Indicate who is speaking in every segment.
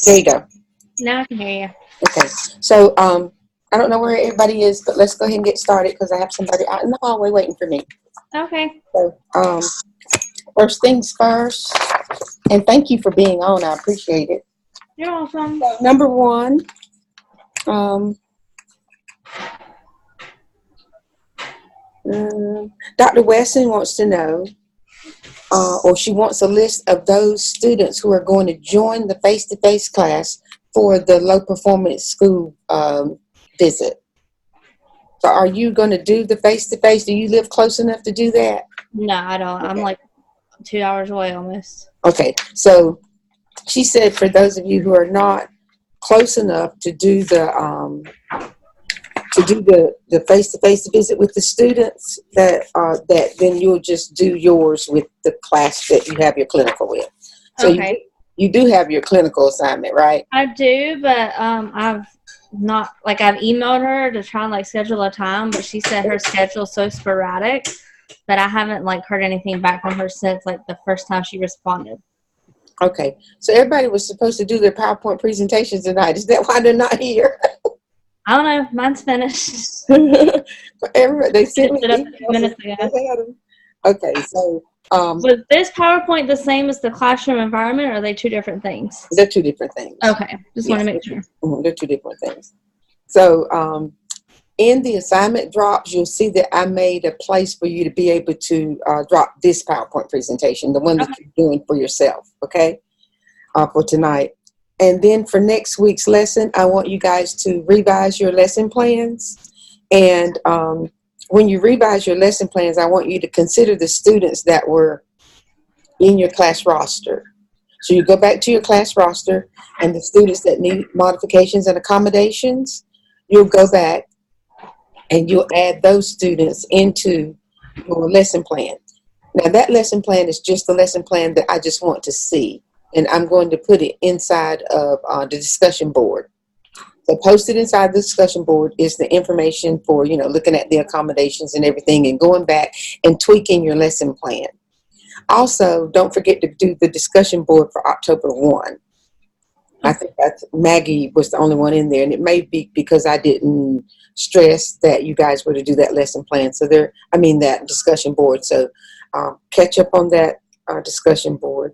Speaker 1: There you go.
Speaker 2: Now I can hear you.
Speaker 1: Okay. So I don't know where everybody is, but let's go ahead and get started because I have somebody out in the hallway waiting for me.
Speaker 2: Okay.
Speaker 1: So first things first, and thank you for being on. I appreciate it.
Speaker 2: You're welcome.
Speaker 1: So, number one, Dr. Weston wants to know, or she wants a list of those students who are going to join the face-to-face class for the low performance school visit. So are you going to do the face-to-face? Do you live close enough to do that?
Speaker 2: No, I don't. Okay. I'm like 2 hours away almost.
Speaker 1: Okay, so she said for those of you who are not close enough to do the face-to-face visit with the students, that then you'll just do yours with the class that you have your clinical with. So
Speaker 2: okay.
Speaker 1: You do have your clinical assignment, right?
Speaker 2: I do, but I've emailed her to try and schedule a time, but she said her schedule's so sporadic that I haven't heard anything back from her since the first time she responded.
Speaker 1: Okay, so everybody was supposed to do their PowerPoint presentations tonight. Is that why they're not here?
Speaker 2: I don't know. Mine's finished.
Speaker 1: They sent me
Speaker 2: a few minutes ago.
Speaker 1: Okay, so
Speaker 2: was this PowerPoint the same as the classroom environment, or are they two different things?
Speaker 1: They're two different things.
Speaker 2: Okay, just want to make sure.
Speaker 1: They're two different things. So in the assignment drops, you'll see that I made a place for you to be able to drop this PowerPoint presentation, the one that you're doing for yourself, okay, for tonight. And then for next week's lesson, I want you guys to revise your lesson plans. And when you revise your lesson plans, I want you to consider the students that were in your class roster. So you go back to your class roster, and the students that need modifications and accommodations, you'll go back and you'll add those students into your lesson plan. Now that lesson plan is just the lesson plan that I just want to see. And I'm going to put it inside of the discussion board. So posted inside the discussion board is the information for, looking at the accommodations and everything and going back and tweaking your lesson plan. Also, don't forget to do the discussion board for October 1. I think Maggie was the only one in there, and it may be because I didn't stress that you guys were to do that lesson plan. So that discussion board. So catch up on that discussion board.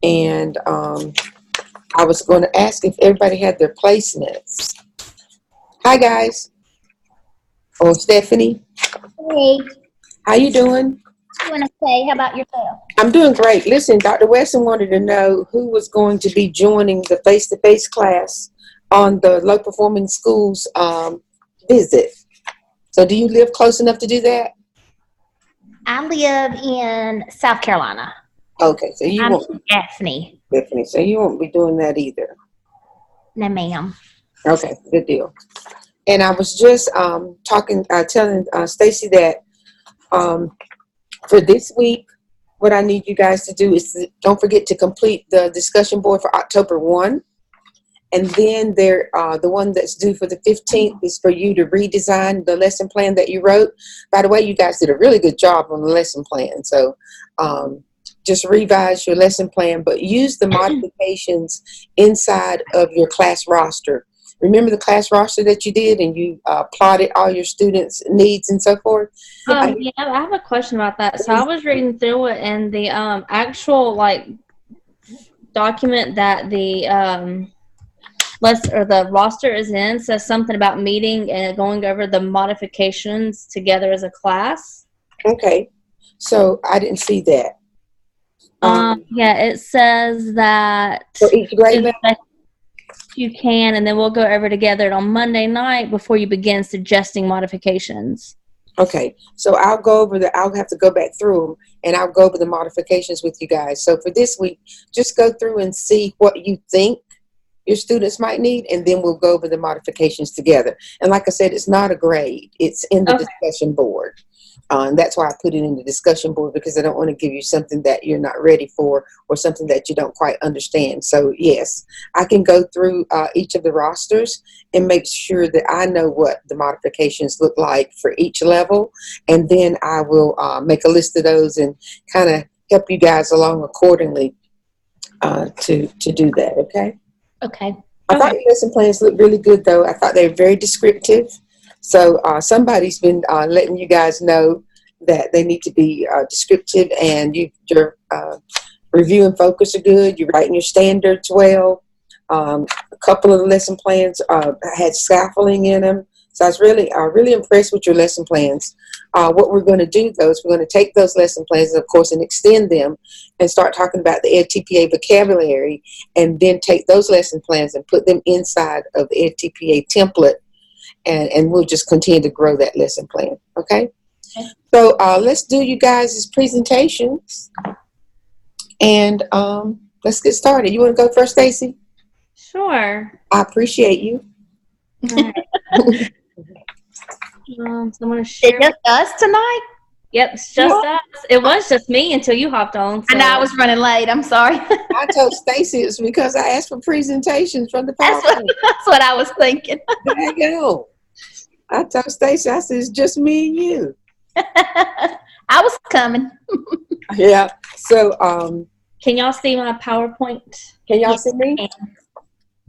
Speaker 1: And I was going to ask if everybody had their placements. Hi, guys. Oh, Stephanie.
Speaker 3: Hey.
Speaker 1: How you doing?
Speaker 3: Doing okay. How about yourself?
Speaker 1: I'm doing great. Listen, Dr. Weston wanted to know who was going to be joining the face-to-face class on the low performing schools visit. So do you live close enough to do that?
Speaker 3: I live in South Carolina.
Speaker 1: Okay, so you won't.
Speaker 3: Daphne.
Speaker 1: Definitely. So you won't be doing that either.
Speaker 3: No, ma'am.
Speaker 1: Okay, good deal. And I was just telling Stacy that for this week, what I need you guys to do is don't forget to complete the discussion board for October 1. And then the one that's due for the 15th is for you to redesign the lesson plan that you wrote. By the way, you guys did a really good job on the lesson plan. So just revise your lesson plan, but use the modifications inside of your class roster. Remember the class roster that you did and you plotted all your students' needs and so forth?
Speaker 2: I have a question about that. So I was reading through it, and the actual document that the the roster is in says something about meeting and going over the modifications together as a class.
Speaker 1: Okay, so I didn't see that.
Speaker 2: It says that
Speaker 1: for each grade level?
Speaker 2: You can, and then we'll go over together on Monday night before you begin suggesting modifications.
Speaker 1: Okay, so I'll have to go back through them, and I'll go over the modifications with you guys. So for this week, just go through and see what you think your students might need, and then we'll go over the modifications together. And like I said, it's not a grade. It's in the discussion board. And that's why I put it in the discussion board, because I don't want to give you something that you're not ready for or something that you don't quite understand. So yes, I can go through each of the rosters and make sure that I know what the modifications look like for each level. And then I will make a list of those and kind of help you guys along accordingly to do that. Okay.
Speaker 3: Okay.
Speaker 1: I thought your lesson plans looked really good, though. I thought they were very descriptive. So somebody's been letting you guys know that they need to be descriptive, and your review and focus are good. You're writing your standards well. A couple of the lesson plans had scaffolding in them. So I was really impressed with your lesson plans. What we're going to do, though, is we're going to take those lesson plans, of course, and extend them and start talking about the EdTPA vocabulary, and then take those lesson plans and put them inside of the EdTPA template, and we'll just continue to grow that lesson plan, okay? So let's do you guys' presentations, and let's get started. You want to go first, Stacy?
Speaker 2: Sure.
Speaker 1: I appreciate you.
Speaker 2: All right. So I'm going to share.
Speaker 3: Is it just us tonight?
Speaker 2: Yep, it's just us. It was just me until you hopped on. So.
Speaker 3: I know I was running late. I'm sorry.
Speaker 1: I told Stacy it's because I asked for presentations from the
Speaker 3: That's
Speaker 1: PowerPoint.
Speaker 3: that's what I was thinking.
Speaker 1: There you go. I told Stacy, I said, it's just me and you.
Speaker 3: I was coming.
Speaker 1: Yeah. So,
Speaker 2: Can y'all see my PowerPoint?
Speaker 1: can y'all
Speaker 3: Yes,
Speaker 1: see me?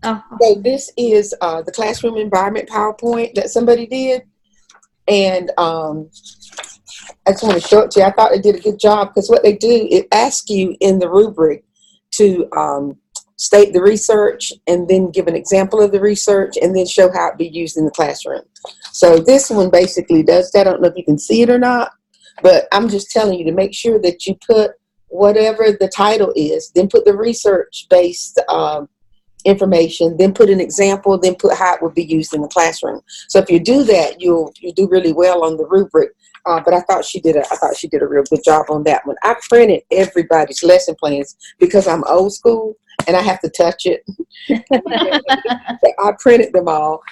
Speaker 2: Oh,
Speaker 1: So this is the classroom environment PowerPoint that somebody did. And I just want to show it to you. I thought they did a good job, because what they do, it asks you in the rubric to state the research, and then give an example of the research, and then show how it be used in the classroom. So this one basically does that. I don't know if you can see it or not, but I'm just telling you to make sure that you put whatever the title is, then put the research-based information, then put an example, then put how it would be used in the classroom. So if you do that, you'll do really well on the rubric. But I thought she did a real good job on that one. I printed everybody's lesson plans because I'm old school and I have to touch it. So I printed them all.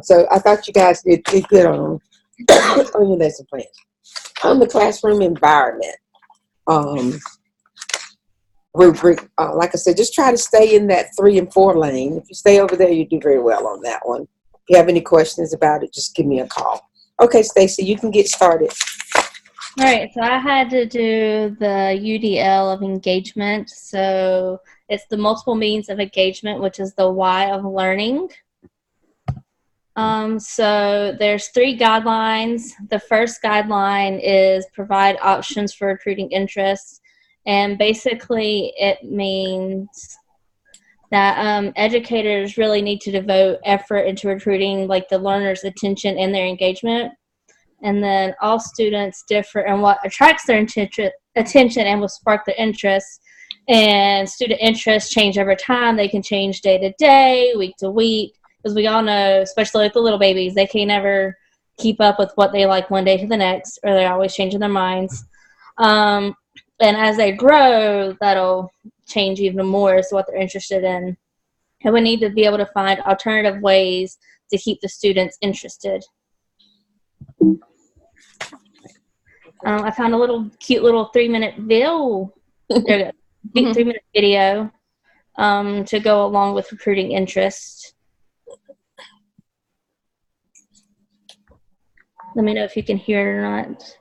Speaker 1: So I thought you guys did good on your lesson plans. On the classroom environment rubric, like I said, just try to stay in that 3 and 4 lane. If you stay over there, you do very well on that one. If you have any questions about it, just give me a call. Okay, Stacy, you can get started.
Speaker 2: all right. So I had to do the UDL of engagement. So it's the multiple means of engagement, which is the Y of learning. So there's 3 guidelines. The first guideline is provide options for recruiting interest. And basically it means that educators really need to devote effort into recruiting like the learner's attention and their engagement. And then all students differ in what attracts their attention and will spark their interest. And student interests change over time. They can change day to day, week to week. Because we all know, especially like the little babies, they can never keep up with what they like one day to the next, or they're always changing their minds. And as they grow, that'll change even more as to what they're interested in. And we need to be able to find alternative ways to keep the students interested. I found a cute little 3-minute video, 3-minute video to go along with recruiting interest. Let me know if you can hear it or not.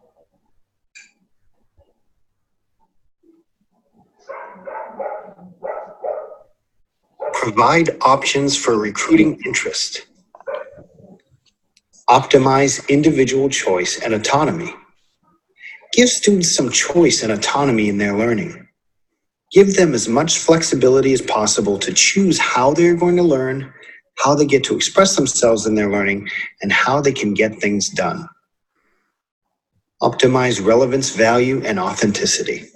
Speaker 4: Provide options for recruiting interest. Optimize individual choice and autonomy. Give students some choice and autonomy in their learning. Give them as much flexibility as possible to choose how they're going to learn, how they get to express themselves in their learning, and how they can get things done. Optimize relevance, value, and authenticity.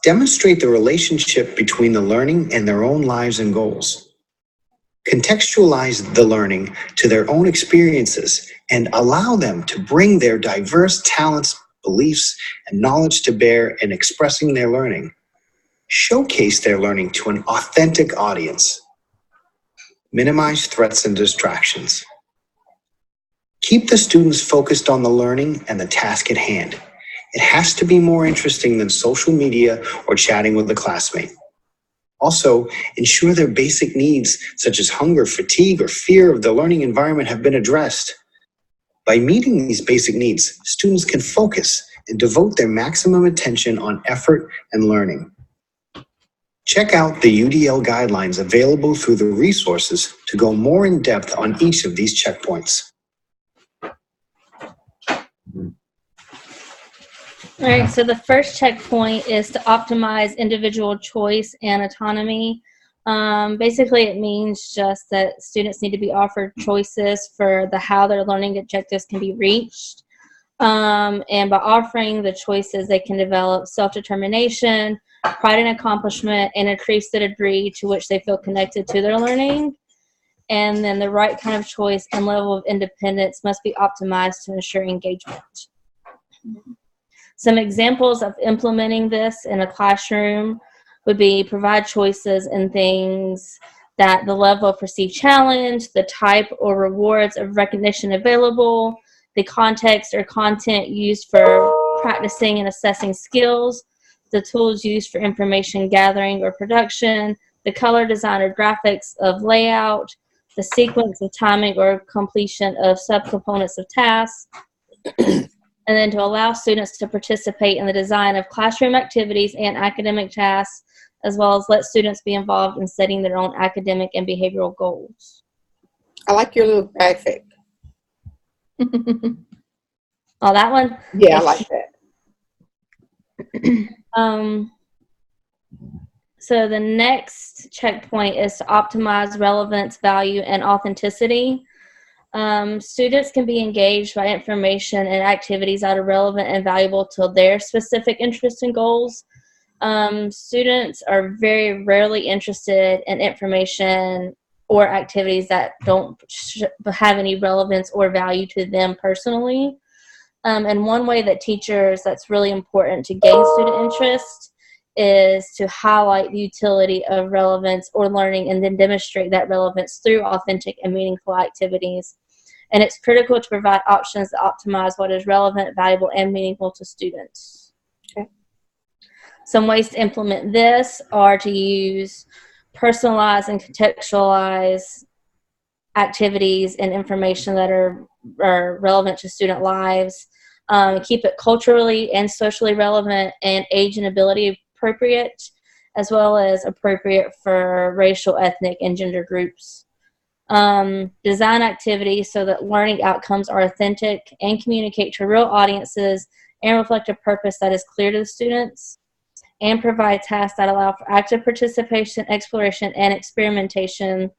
Speaker 4: Demonstrate the relationship between the learning and their own lives and goals. Contextualize the learning to their own experiences and allow them to bring their diverse talents, beliefs, and knowledge to bear in expressing their learning. Showcase their learning to an authentic audience. Minimize threats and distractions. Keep the students focused on the learning and the task at hand. It has to be more interesting than social media or chatting with a classmate. Also, ensure their basic needs, such as hunger, fatigue, or fear of the learning environment, have been addressed. By meeting these basic needs, students can focus and devote their maximum attention on effort and learning. Check out the UDL guidelines available through the resources to go more in depth on each of these checkpoints.
Speaker 2: All right, so the first checkpoint is to optimize individual choice and autonomy. Basically, it means just that students need to be offered choices for how their learning objectives can be reached. And by offering the choices, they can develop self-determination, pride in accomplishment, and increase the degree to which they feel connected to their learning. And then the right kind of choice and level of independence must be optimized to ensure engagement. Some examples of implementing this in a classroom would be provide choices in things that the level of perceived challenge, the type or rewards of recognition available, the context or content used for practicing and assessing skills, the tools used for information gathering or production, the color design or graphics of layout, the sequence of timing or completion of subcomponents of tasks, and then to allow students to participate in the design of classroom activities and academic tasks, as well as let students be involved in setting their own academic and behavioral goals.
Speaker 1: I like your little graphic.
Speaker 2: Oh, that one?
Speaker 1: Yeah, I like that.
Speaker 2: So the next checkpoint is to optimize relevance, value, and authenticity. Students can be engaged by information and activities that are relevant and valuable to their specific interests and goals. Students are very rarely interested in information or activities that don't have any relevance or value to them personally. And one way that that's really important to gain student interest is to highlight the utility of relevance or learning and then demonstrate that relevance through authentic and meaningful activities. And it's critical to provide options that optimize what is relevant, valuable, and meaningful to students.
Speaker 1: Okay.
Speaker 2: Some ways to implement this are to use personalized and contextualized activities and information that are relevant to student lives. Keep it culturally and socially relevant and age and ability appropriate, as well as appropriate for racial, ethnic, and gender groups. Design activities so that learning outcomes are authentic and communicate to real audiences and reflect a purpose that is clear to the students, and provide tasks that allow for active participation, exploration, and experimentation,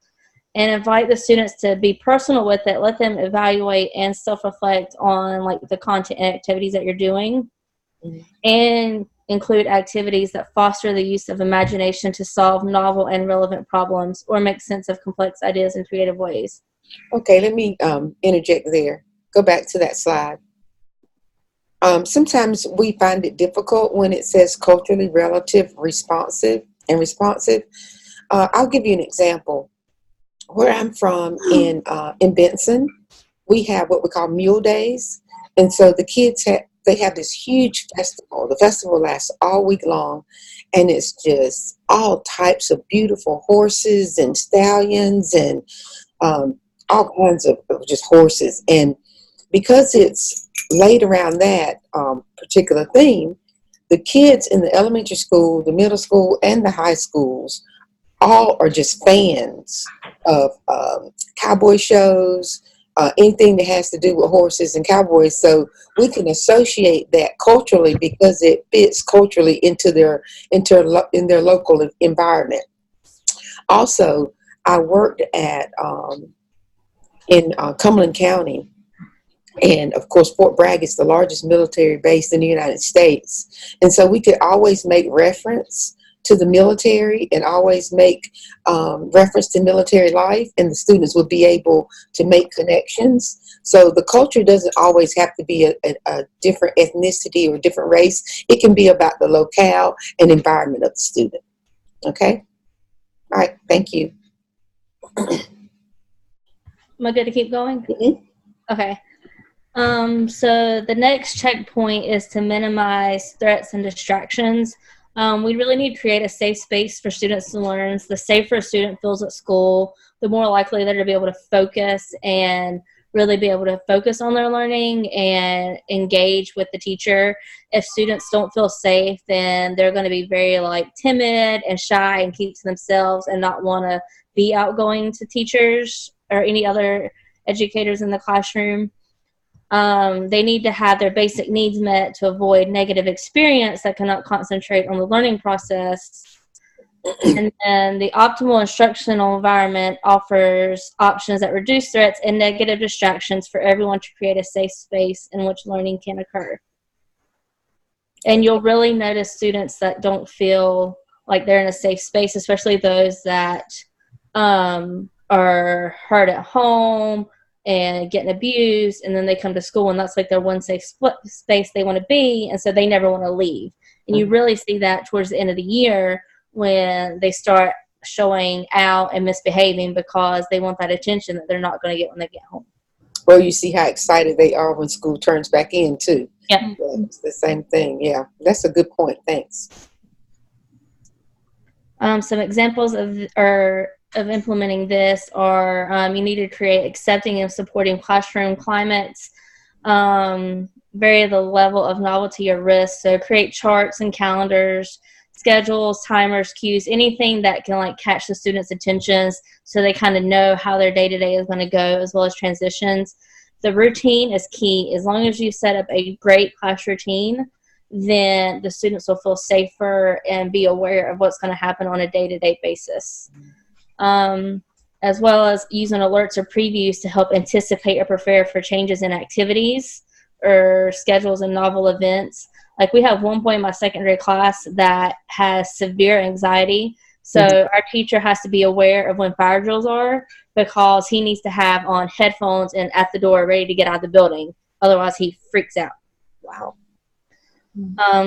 Speaker 2: and invite the students to be personal with it. Let them evaluate and self-reflect on like the content and activities that you're doing, and include activities that foster the use of imagination to solve novel and relevant problems or make sense of complex ideas in creative ways.
Speaker 1: Okay, let me interject there. Go back to that slide. Sometimes we find it difficult when it says culturally relative, responsive. I'll give you an example. Where I'm from in Benson, we have what we call Mule Days, and so the kids have this huge festival. The festival lasts all week long, and it's just all types of beautiful horses and stallions and all kinds of just horses. And because it's laid around that particular theme, the kids in the elementary school, the middle school, and the high schools all are just fans of cowboy shows, anything that has to do with horses and cowboys. So we can associate that culturally because it fits culturally into their local environment. Also, I worked in Cumberland County, and of course Fort Bragg is the largest military base in the United States, and so we could always make reference to the military and always make reference to military life, and the students would be able to make connections. So the culture doesn't always have to be a different ethnicity or a different race. It can be about the locale and environment of the student. Okay? All right, thank you.
Speaker 2: Am I good to keep going?
Speaker 1: Mm-hmm.
Speaker 2: Okay. So the next checkpoint is to minimize threats and distractions. We really need to create a safe space for students to learn. The safer a student feels at school, the more likely they're to be able to focus and really be able to focus on their learning and engage with the teacher. If students don't feel safe, then they're going to be very like timid and shy and keep to themselves and not want to be outgoing to teachers or any other educators in the classroom. They need to have their basic needs met to avoid negative experience that cannot concentrate on the learning process. And then the optimal instructional environment offers options that reduce threats and negative distractions for everyone to create a safe space in which learning can occur. And you'll really notice students that don't feel like they're in a safe space, especially those that are hurt at home and getting abused, and then they come to school and that's like their one safe space they want to be, and so they never want to leave. And you really see that towards the end of the year when they start showing out and misbehaving because they want that attention that they're not going to get when they get home.
Speaker 1: Well, you see how excited they are when school turns back in too.
Speaker 2: Yeah.
Speaker 1: It's the same thing. Yeah, that's a good point. Thanks.
Speaker 2: Some examples of implementing this are you need to create accepting and supporting classroom climates, vary the level of novelty or risk. So create charts and calendars, schedules, timers, cues, anything that can like catch the students' attentions so they kind of know how their day-to-day is going to go, as well as transitions. The routine is key. As long as you set up a great class routine, then the students will feel safer and be aware of what's going to happen on a day-to-day basis. As well as using alerts or previews to help anticipate or prepare for changes in activities or schedules and novel events. Like we have one boy in my secondary class that has severe anxiety. So our teacher has to be aware of when fire drills are, because he needs to have on headphones and at the door ready to get out of the building. Otherwise he freaks out.
Speaker 1: Wow.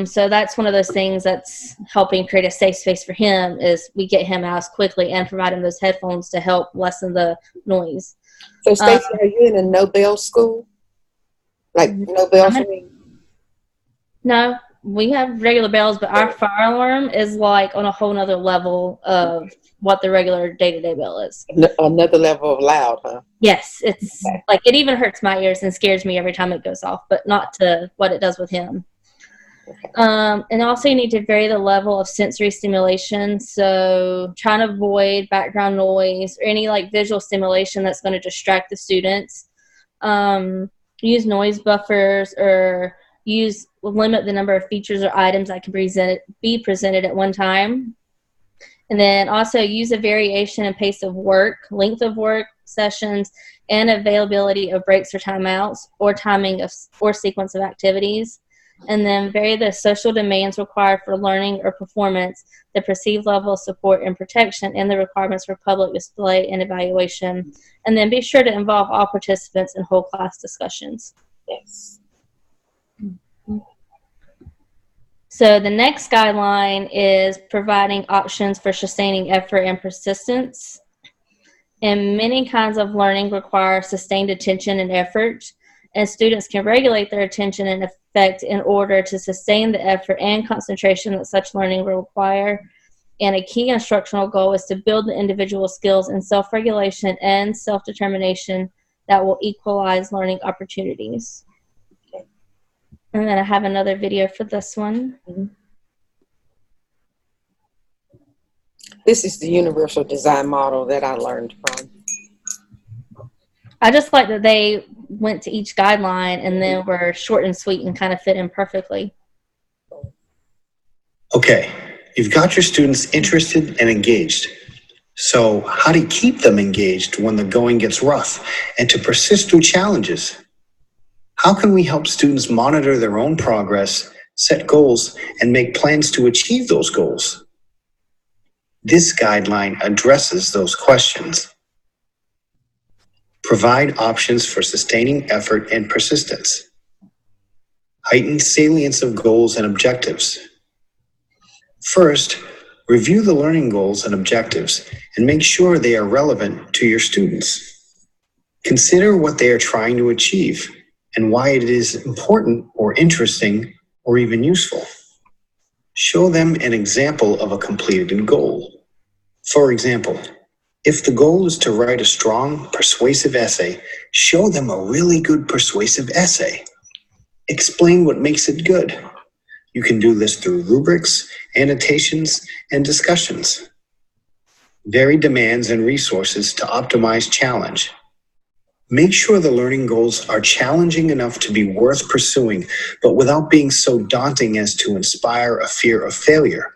Speaker 2: So that's one of those things that's helping create a safe space for him, is we get him out as quickly and provide him those headphones to help lessen the noise.
Speaker 1: So Stacey, are you in a no bell school? Like no bells?
Speaker 2: No, we have regular bells, but our fire alarm is like on a whole nother level of what the regular day-to-day bell is.
Speaker 1: Another level of loud, huh?
Speaker 2: Yes, it's like it even hurts my ears and scares me every time it goes off, but not to what it does with him. And also you need to vary the level of sensory stimulation. So trying to avoid background noise or any like visual stimulation that's going to distract the students. Use noise buffers or limit the number of features or items that can be presented at one time. And then also use a variation in pace of work, length of work sessions, and availability of breaks or timeouts, or timing of or sequence of activities. And then vary the social demands required for learning or performance, the perceived level of support and protection, and the requirements for public display and evaluation. And then be sure to involve all participants in whole class discussions.
Speaker 1: Yes.
Speaker 2: So the next guideline is providing options for sustaining effort and persistence. And many kinds of learning require sustained attention and effort, and students can regulate their attention and effect in order to sustain the effort and concentration that such learning will require. And a key instructional goal is to build the individual skills in self-regulation and self-determination that will equalize learning opportunities. And then I have another video for this one.
Speaker 1: This is the universal design model that I learned from.
Speaker 2: I just like that they went to each guideline and then were short and sweet and kind of fit in perfectly.
Speaker 4: Okay, you've got your students interested and engaged. So how do you keep them engaged when the going gets rough and to persist through challenges? How can we help students monitor their own progress, set goals, and make plans to achieve those goals? This guideline addresses those questions. Provide options for sustaining effort and persistence. Heighten salience of goals and objectives. First, review the learning goals and objectives and make sure they are relevant to your students. Consider what they are trying to achieve and why it is important or interesting or even useful. Show them an example of a completed goal. For example, If the goal is to write a strong, persuasive essay, show them a really good persuasive essay. Explain what makes it good. You can do this through rubrics, annotations, and discussions. Vary demands and resources to optimize challenge. Make sure the learning goals are challenging enough to be worth pursuing, but without being so daunting as to inspire a fear of failure.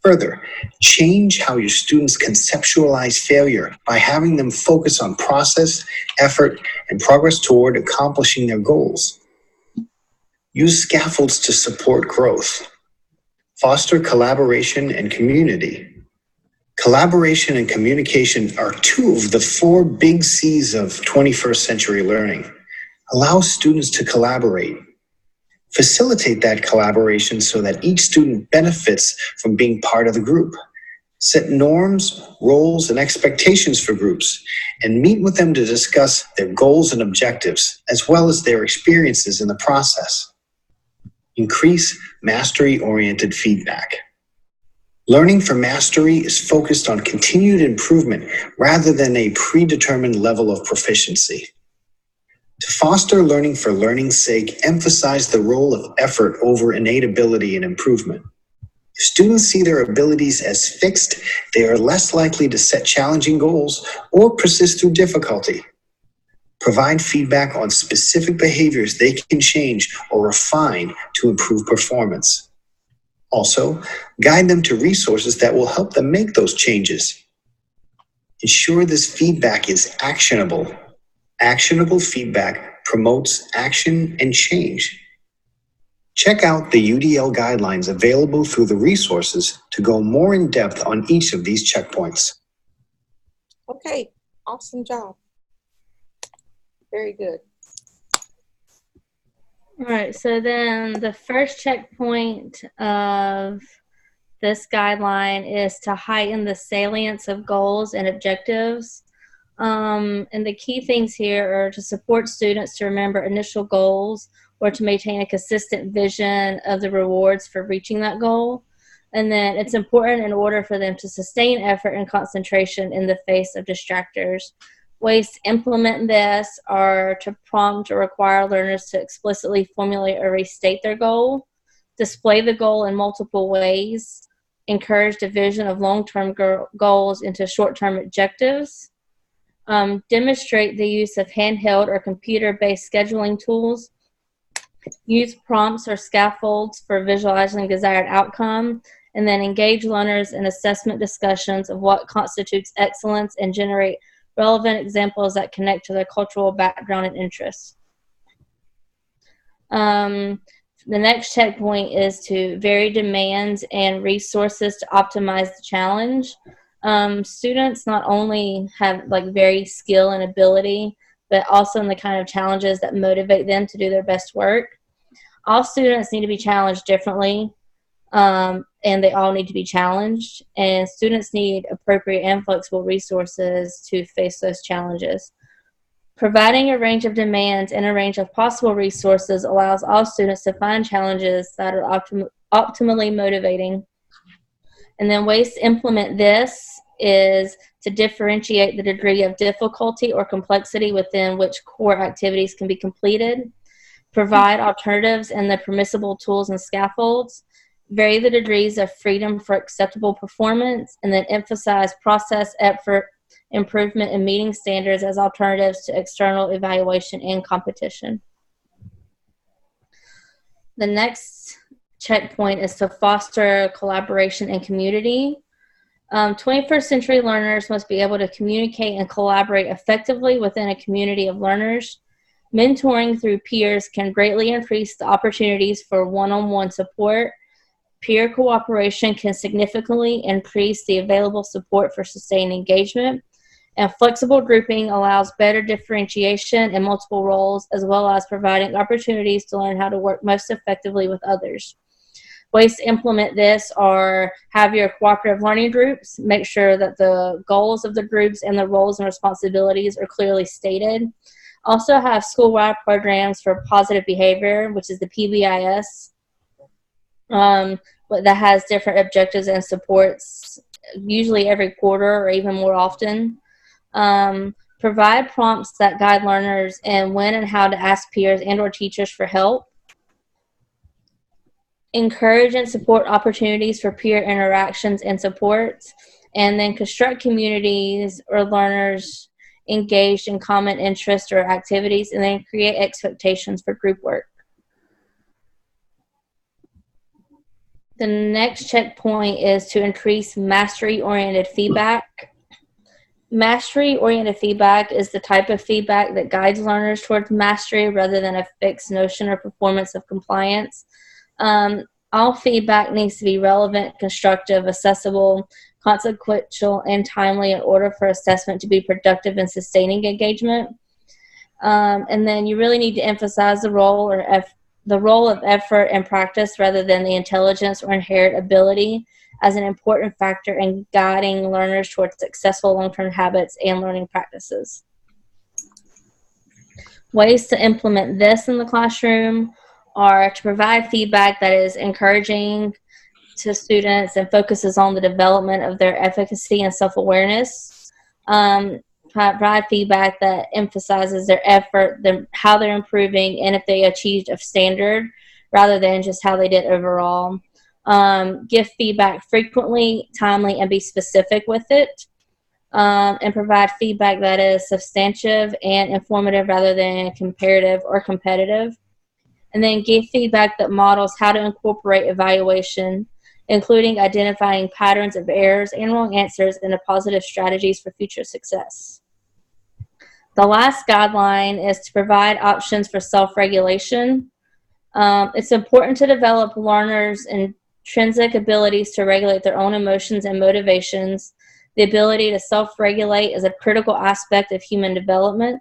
Speaker 4: Further, change how your students conceptualize failure by having them focus on process, effort, and progress toward accomplishing their goals. Use scaffolds to support growth. Foster collaboration and community. Collaboration and communication are two of the 4 big C's of 21st century learning. Allow students to collaborate. Facilitate that collaboration so that each student benefits from being part of the group. Set norms, roles, and expectations for groups, and meet with them to discuss their goals and objectives, as well as their experiences in the process. Increase mastery-oriented feedback. Learning for mastery is focused on continued improvement rather than a predetermined level of proficiency. To foster learning for learning's sake, emphasize the role of effort over innate ability and improvement. If students see their abilities as fixed, they are less likely to set challenging goals or persist through difficulty. Provide feedback on specific behaviors they can change or refine to improve performance. Also, guide them to resources that will help them make those changes. Ensure this feedback is actionable. Actionable feedback promotes action and change. Check out the UDL guidelines available through the resources to go more in depth on each of these checkpoints.
Speaker 1: Okay, awesome job. Very good.
Speaker 2: All right, so then the first checkpoint of this guideline is to heighten the salience of goals and objectives. And the key things here are to support students to remember initial goals or to maintain a consistent vision of the rewards for reaching that goal. And then it's important in order for them to sustain effort and concentration in the face of distractors. Ways to implement this are to prompt or require learners to explicitly formulate or restate their goal, display the goal in multiple ways, encourage division of long-term goals into short-term objectives, demonstrate the use of handheld or computer-based scheduling tools, use prompts or scaffolds for visualizing desired outcome, and then engage learners in assessment discussions of what constitutes excellence and generate relevant examples that connect to their cultural background and interests. The next checkpoint is to vary demands and resources to optimize the challenge. Students not only have varied skill and ability, but also in the kind of challenges that motivate them to do their best work. All students need to be challenged differently, and they all need to be challenged, and students need appropriate and flexible resources to face those challenges. Providing a range of demands and a range of possible resources allows all students to find challenges that are optimally motivating. And then ways to implement this is to differentiate the degree of difficulty or complexity within which core activities can be completed, provide alternatives and the permissible tools and scaffolds, vary the degrees of freedom for acceptable performance, and then emphasize process, effort, improvement, and meeting standards as alternatives to external evaluation and competition. The next checkpoint is to foster collaboration and community. 21st century learners must be able to communicate and collaborate effectively within a community of learners. Mentoring through peers can greatly increase the opportunities for one-on-one support. Peer cooperation can significantly increase the available support for sustained engagement. And flexible grouping allows better differentiation in multiple roles, as well as providing opportunities to learn how to work most effectively with others. Ways to implement this are have your cooperative learning groups, make sure that the goals of the groups and the roles and responsibilities are clearly stated. Also have school-wide programs for positive behavior, which is the PBIS, that has different objectives and supports usually every quarter or even more often. Provide prompts that guide learners in when and how to ask peers and or teachers for help. Encourage and support opportunities for peer interactions and supports, and then construct communities or learners engaged in common interests or activities, and then create expectations for group work. The next checkpoint is to increase mastery-oriented feedback. Mastery-oriented feedback is the type of feedback that guides learners towards mastery rather than a fixed notion or performance of compliance. All feedback needs to be relevant, constructive, accessible, consequential, and timely in order for assessment to be productive and sustaining engagement. And then you really need to emphasize the role of effort and practice rather than the intelligence or inherent ability as an important factor in guiding learners towards successful long-term habits and learning practices. Ways to implement this in the classroom are to provide feedback that is encouraging to students and focuses on the development of their efficacy and self-awareness. Provide feedback that emphasizes their effort, how they're improving, and if they achieved a standard rather than just how they did overall. Give feedback frequently, timely, and be specific with it. And provide feedback that is substantive and informative rather than comparative or competitive. And then give feedback that models how to incorporate evaluation, including identifying patterns of errors and wrong answers into positive strategies for future success. The last guideline is to provide options for self-regulation. It's important to develop learners' intrinsic abilities to regulate their own emotions and motivations. The ability to self-regulate is a critical aspect of human development.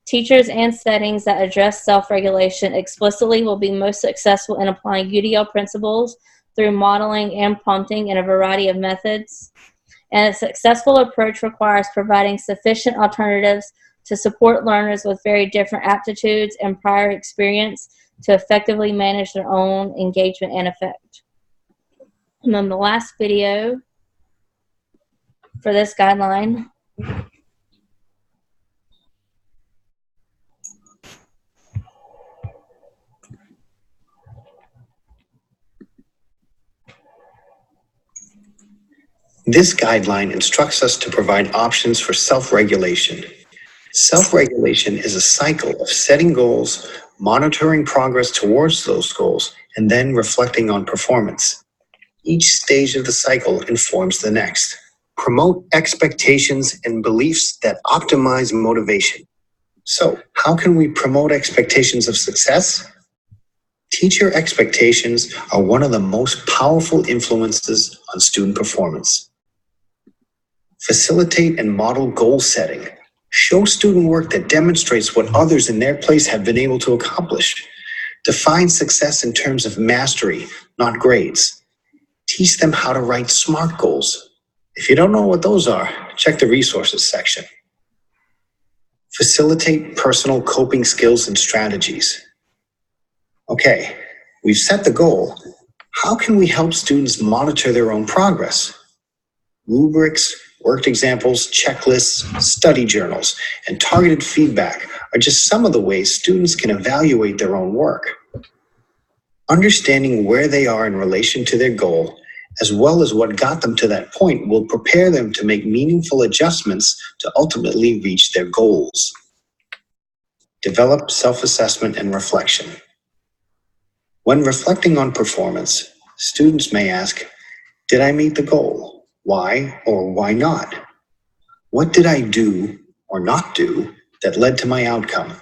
Speaker 2: Teachers and settings that address self-regulation explicitly will be most successful in applying UDL principles through modeling and prompting in a variety of methods. And a successful approach requires providing sufficient alternatives to support learners with very different aptitudes and prior experience to effectively manage their own engagement and effect. And then the last video for this guideline.
Speaker 4: This guideline instructs us to provide options for self-regulation. Self-regulation is a cycle of setting goals, monitoring progress towards those goals, and then reflecting on performance. Each stage of the cycle informs the next. Promote expectations and beliefs that optimize motivation. So, how can we promote expectations of success? Teacher expectations are one of the most powerful influences on student performance. Facilitate and model goal setting. Show student work that demonstrates what others in their place have been able to accomplish. Define success in terms of mastery, not grades. Teach them how to write SMART goals. If you don't know what those are, check the resources section. Facilitate personal coping skills and strategies. Okay, we've set the goal. How can we help students monitor their own progress? Rubrics, worked examples, checklists, study journals, and targeted feedback are just some of the ways students can evaluate their own work. Understanding where they are in relation to their goal, as well as what got them to that point, will prepare them to make meaningful adjustments to ultimately reach their goals. Develop self-assessment and reflection. When reflecting on performance, students may ask, did I meet the goal? Why or why not? What did I do or not do that led to my outcome?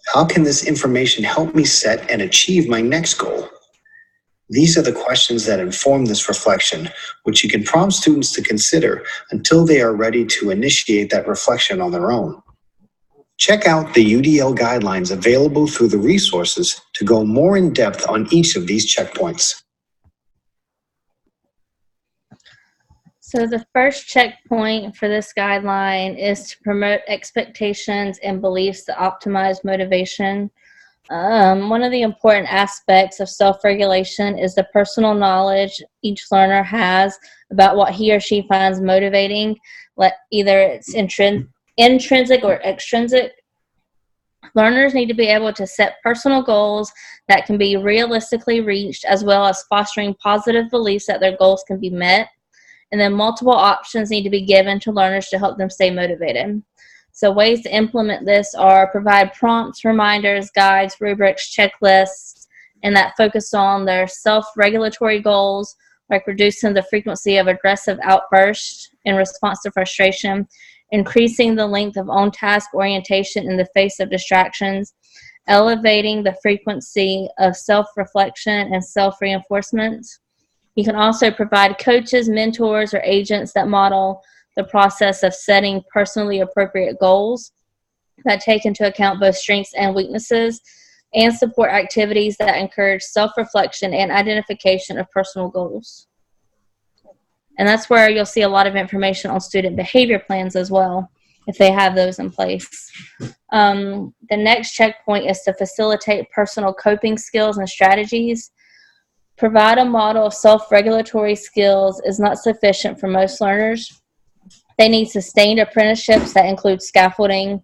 Speaker 4: How can this information help me set and achieve my next goal? These are the questions that inform this reflection, which you can prompt students to consider until they are ready to initiate that reflection on their own. Check out the UDL guidelines available through the resources to go more in depth on each of these checkpoints.
Speaker 2: So the first checkpoint for this guideline is to promote expectations and beliefs that optimize motivation. One of the important aspects of self-regulation is the personal knowledge each learner has about what he or she finds motivating, either it's intrinsic or extrinsic. Learners need to be able to set personal goals that can be realistically reached, as well as fostering positive beliefs that their goals can be met. And then multiple options need to be given to learners to help them stay motivated. So ways to implement this are provide prompts, reminders, guides, rubrics, checklists, and that focus on their self-regulatory goals, like reducing the frequency of aggressive outbursts in response to frustration, increasing the length of on-task orientation in the face of distractions, elevating the frequency of self-reflection and self-reinforcement. You can also provide coaches, mentors, or agents that model the process of setting personally appropriate goals that take into account both strengths and weaknesses, and support activities that encourage self-reflection and identification of personal goals. And that's where you'll see a lot of information on student behavior plans as well, if they have those in place. The next checkpoint is to facilitate personal coping skills and strategies. Provide a model of self-regulatory skills is not sufficient for most learners. They need sustained apprenticeships that include scaffolding.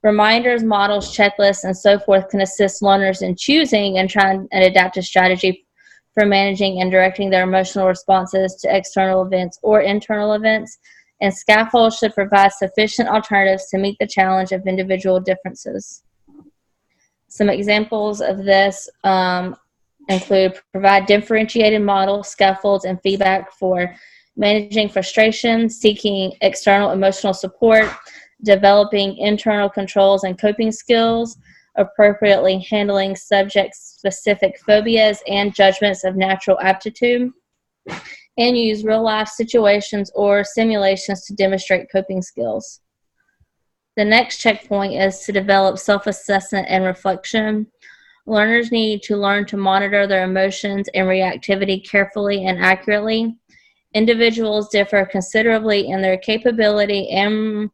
Speaker 2: Reminders, models, checklists, and so forth can assist learners in choosing and trying an adaptive strategy for managing and directing their emotional responses to external events or internal events. And scaffolds should provide sufficient alternatives to meet the challenge of individual differences. Some examples of this include provide differentiated models, scaffolds, and feedback for managing frustration, seeking external emotional support, developing internal controls and coping skills, appropriately handling subject-specific phobias and judgments of natural aptitude, and use real-life situations or simulations to demonstrate coping skills. The next checkpoint is to develop self-assessment and reflection. Learners need to learn to monitor their emotions and reactivity carefully and accurately. Individuals differ considerably in their capability and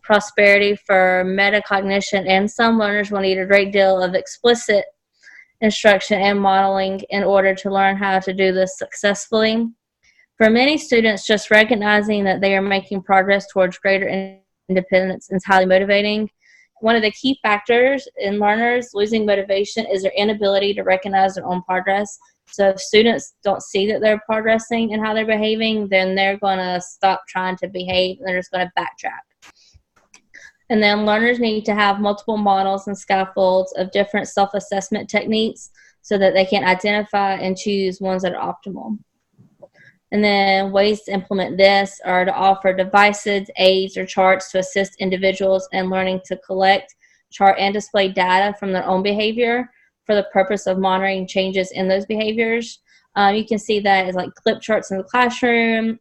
Speaker 2: prosperity for metacognition, and some learners will need a great deal of explicit instruction and modeling in order to learn how to do this successfully. For many students, just recognizing that they are making progress towards greater independence is highly motivating. One of the key factors in learners losing motivation is their inability to recognize their own progress. So if students don't see that they're progressing and how they're behaving, then they're going to stop trying to behave and they're just going to backtrack. And then learners need to have multiple models and scaffolds of different self-assessment techniques so that they can identify and choose ones that are optimal. And then ways to implement this are to offer devices, aids, or charts to assist individuals in learning to collect, chart, and display data from their own behavior for the purpose of monitoring changes in those behaviors. You can see that as like clip charts in the classroom,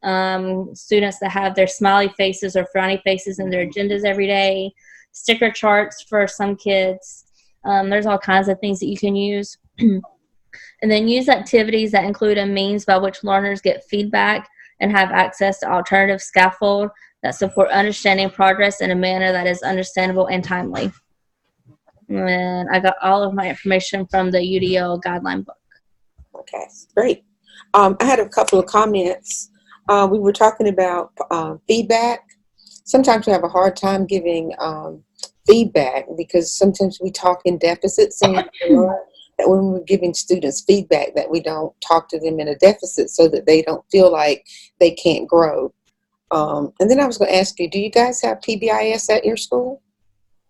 Speaker 2: students that have their smiley faces or frowny faces in their agendas every day, sticker charts for some kids. There's all kinds of things that you can use. And then use activities that include a means by which learners get feedback and have access to alternative scaffold that support understanding progress in a manner that is understandable and timely. And I got all of my information from the UDO guideline book.
Speaker 1: Okay, great. I had a couple of comments. We were talking about feedback. Sometimes we have a hard time giving feedback because sometimes we talk in deficits, and that when we're giving students feedback that we don't talk to them in a deficit so that they don't feel like they can't grow. And then I was going to ask you, do you guys have PBIS at your school?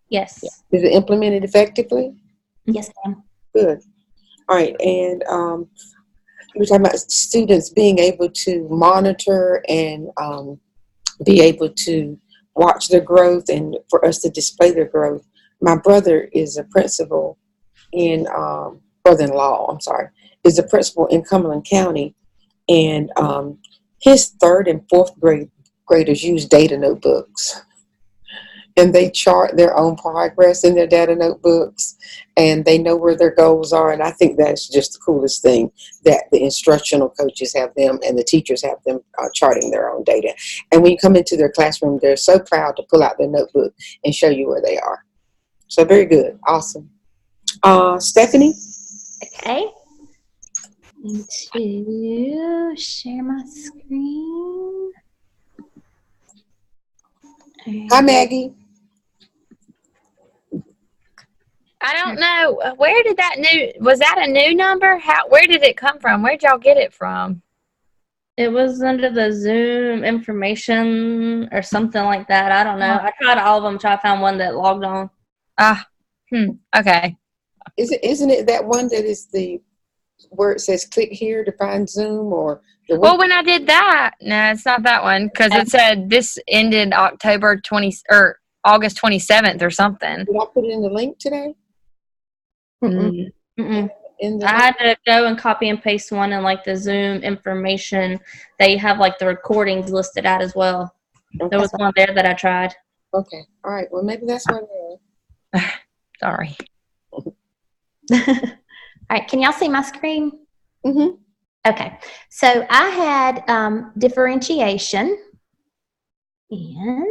Speaker 2: Yes.
Speaker 1: Is it implemented effectively?
Speaker 3: Yes, ma'am.
Speaker 1: Good. All right. And we were talking about students being able to monitor and be able to watch their growth and for us to display their growth. My brother is a principal in brother-in-law, I'm sorry, is a principal in Cumberland County, and his 3rd and 4th graders use data notebooks, and they chart their own progress in their data notebooks, and they know where their goals are. And I think that's just the coolest thing, that the instructional coaches have them and the teachers have them charting their own data. And when you come into their classroom, they're so proud to pull out their notebook and show you where they are. So very good. Awesome. Stephanie?
Speaker 3: Okay. Need to share my screen.
Speaker 1: Hi, Maggie.
Speaker 5: I don't know. Where did was that a new number? Where did it come from? Where'd y'all get it from?
Speaker 2: It was under the Zoom information or something like that. I don't know. I tried all of them until I found one that logged on.
Speaker 5: Okay.
Speaker 1: Isn't it that one that is where it says click here to find Zoom, or the one?
Speaker 5: Well, when I did that, no, it's not that one, because it said this ended October 20 or August 27th or something.
Speaker 1: Did I put it in the link today?
Speaker 2: Mm-mm.
Speaker 1: In the
Speaker 2: I had to go and copy and paste one in like the Zoom information. They have like the recordings listed out as well.
Speaker 1: Okay.
Speaker 2: There was one there that I tried.
Speaker 1: Okay. All right. Well, maybe that's what it is.
Speaker 5: Sorry.
Speaker 3: All right, can y'all see my screen?
Speaker 1: Mm-hmm.
Speaker 3: Okay, so I had differentiation, and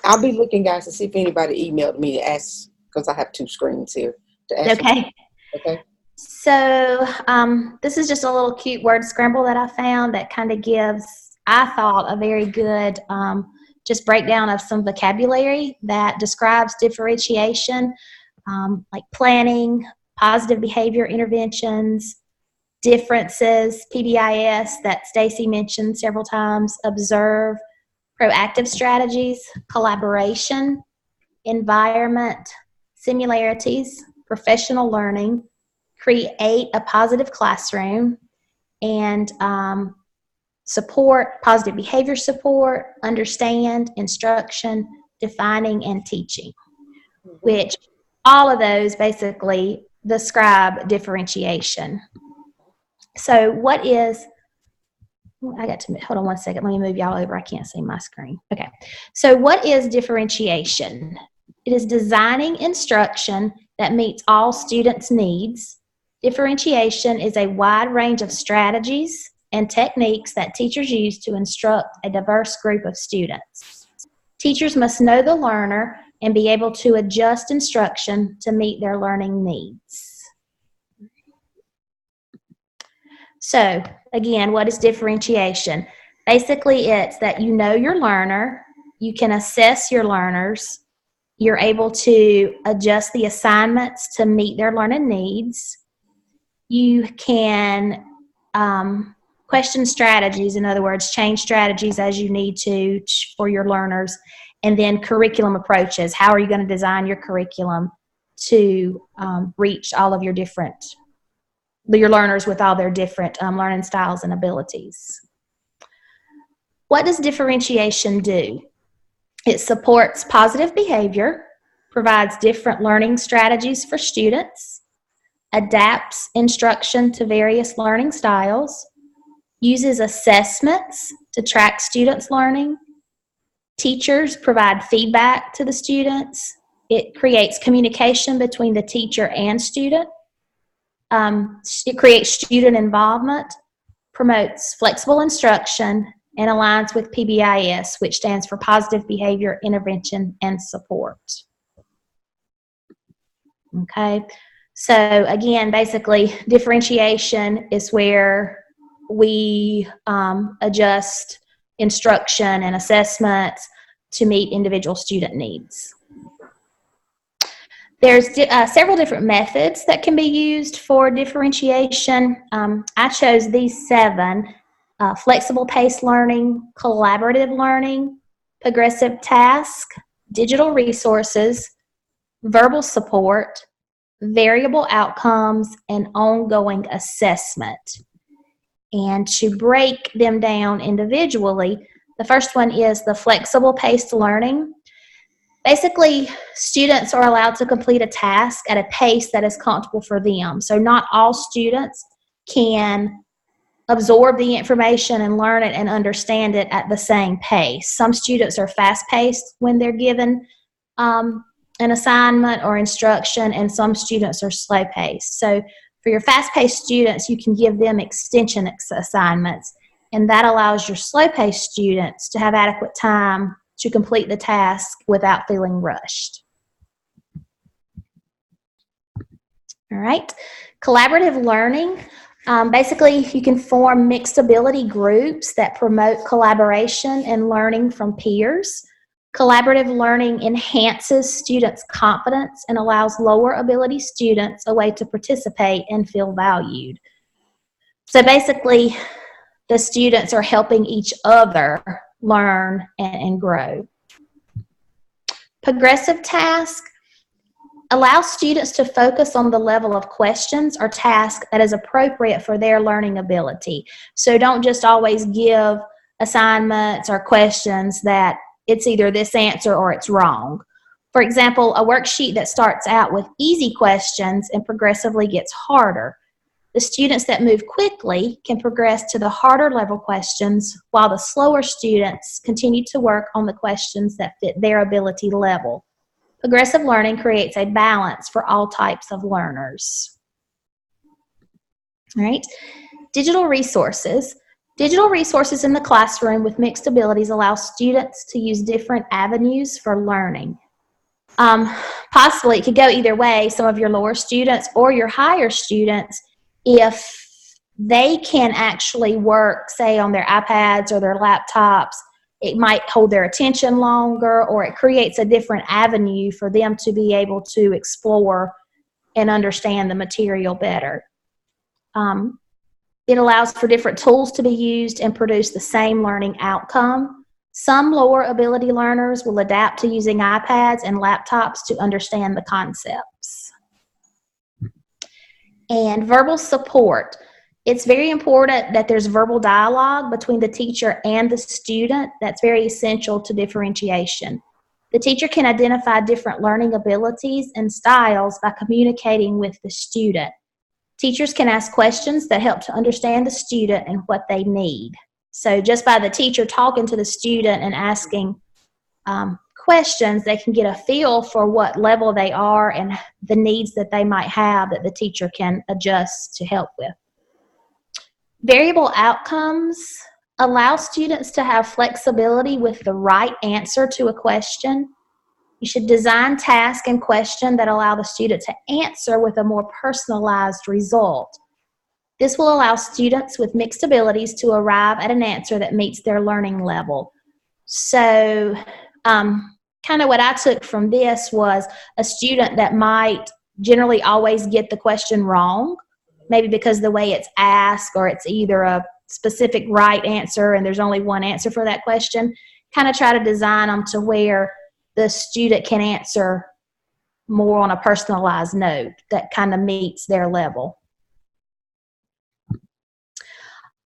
Speaker 1: I'll be looking, guys, to see if anybody emailed me to ask, because I have two screens here to ask.
Speaker 3: okay.
Speaker 1: Okay.
Speaker 3: So this is just a little cute word scramble that I found that kind of gives, I thought, a very good just breakdown of some vocabulary that describes differentiation, like planning, positive behavior interventions, differences, PBIS that Stacy mentioned several times, observe, proactive strategies, collaboration, environment, similarities, professional learning, create a positive classroom, and support, positive behavior support, understand, instruction, defining, and teaching, which all of those basically describe differentiation. So what is, hold on one second, let me move y'all over, I can't see my screen. Okay, so what is differentiation? It is designing instruction that meets all students' needs. Differentiation is a wide range of strategies and techniques that teachers use to instruct a diverse group of students. Teachers must know the learner and be able to adjust instruction to meet their learning needs. So, again, what is differentiation? Basically, it's that you know your learner, you can assess your learners, you're able to adjust the assignments to meet their learning needs. You can question strategies, in other words, change strategies as you need to for your learners. And then curriculum approaches. How are you going to design your curriculum to reach all of your learners with all their different learning styles and abilities? What does differentiation do? It supports positive behavior, provides different learning strategies for students, adapts instruction to various learning styles, uses assessments to track students' learning. Teachers provide feedback to the students. It creates communication between the teacher and student. It creates student involvement, promotes flexible instruction, and aligns with PBIS, which stands for Positive Behavior Intervention and Support. Okay, so again, basically, differentiation is where we adjust instruction and assessments to meet individual student needs. There's several different methods that can be used for differentiation. I chose these 7: flexible paced learning, collaborative learning, progressive task, digital resources, verbal support, variable outcomes, and ongoing assessment. And to break them down individually, the first one is the flexible paced learning. Basically, students are allowed to complete a task at a pace that is comfortable for them. So not all students can absorb the information and learn it and understand it at the same pace. Some students are fast-paced when they're given an assignment or instruction, and some students are slow-paced. So for your fast-paced students, you can give them extension assignments, and that allows your slow-paced students to have adequate time to complete the task without feeling rushed. All right. Collaborative learning. Basically, you can form mixed ability groups that promote collaboration and learning from peers. Collaborative learning enhances students' confidence and allows lower ability students a way to participate and feel valued. So basically, the students are helping each other learn and grow. Progressive task allows students to focus on the level of questions or task that is appropriate for their learning ability. So don't just always give assignments or questions that it's either this answer or it's wrong. For example, a worksheet that starts out with easy questions and progressively gets harder. The students that move quickly can progress to the harder level questions, while the slower students continue to work on the questions that fit their ability level. Progressive learning creates a balance for all types of learners. All right. Digital resources. Digital resources in the classroom with mixed abilities allow students to use different avenues for learning. Possibly it could go either way, some of your lower students or your higher students, if they can actually work, say, on their iPads or their laptops, it might hold their attention longer, or it creates a different avenue for them to be able to explore and understand the material better. It allows for different tools to be used and produce the same learning outcome. Some lower ability learners will adapt to using iPads and laptops to understand the concepts. And verbal support. It's very important that there's verbal dialogue between the teacher and the student. That's very essential to differentiation. The teacher can identify different learning abilities and styles by communicating with the student. Teachers can ask questions that help to understand the student and what they need. So just by the teacher talking to the student and asking questions, they can get a feel for what level they are and the needs that they might have that the teacher can adjust to help with. Variable outcomes allow students to have flexibility with the right answer to a question. You should design tasks and questions that allow the student to answer with a more personalized result. This will allow students with mixed abilities to arrive at an answer that meets their learning level. So, kind of what I took from this was a student that might generally always get the question wrong, maybe because the way it's asked, or it's either a specific right answer and there's only one answer for that question. Kind of try to design them to where the student can answer more on a personalized note that kind of meets their level.